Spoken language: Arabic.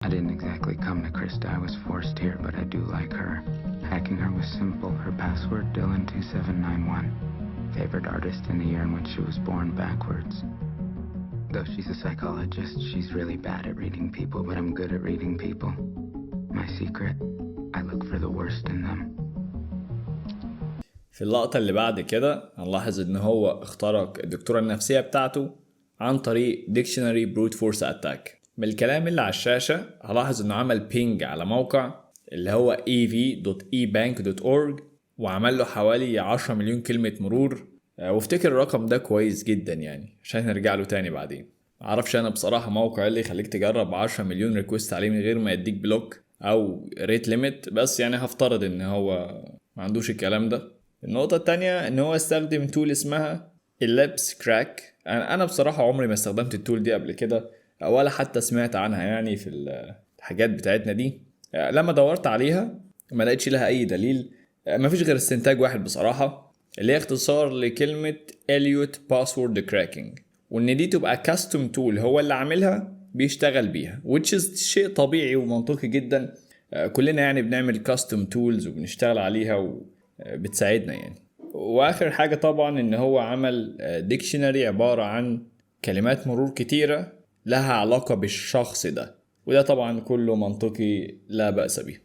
I didn't exactly come to Krista. I was forced here, but I do like her. Hacking her was simple. Her password, Dylan2791. Favorite artist in the year in which she was born backwards. Though she's a psychologist, she's really bad at reading people, but I'm good at reading people. My secret, I look for the worst in them. في اللقطة اللي بعد كده هنلاحظ ان هو اخترق الدكتورة النفسية بتاعته عن طريق Dictionary Brute Force Attack. من الكلام اللي على الشاشة هلاحظ انه عمل بينج على موقع اللي هو ev.ebank.org وعمل له حوالي 10 مليون كلمة مرور. وافتكر الرقم ده كويس جدا يعني عشان نرجع له تاني بعدين. معرفش انا بصراحة موقع اللي يخليك تجرب 10 مليون ريكوست عليه من غير ما يديك بلوك او ريت ليميت، بس يعني هفترض ان هو ما عندوش الكلام ده. النقطة التانية ان هو استخدم تول اسمها Ellipse Crack. انا بصراحة عمري ما استخدمت التول دي قبل كده ولا حتى سمعت عنها يعني في الحاجات بتاعتنا دي. لما دورت عليها ما لقيتش لها اي دليل. ما فيش غير استنتاج واحد بصراحة اللي هي اختصار لكلمة Elliott Password Cracking، وان دي تبقى custom tool هو اللي عاملها بيشتغل بيها، which is شيء طبيعي ومنطقي جدا. كلنا يعني بنعمل custom tools وبنشتغل عليها وبتساعدنا يعني. واخر حاجة طبعا ان هو عمل dictionary عبارة عن كلمات مرور كتيرة لها علاقة بالشخص ده، وده طبعا كله منطقي لا بأس به.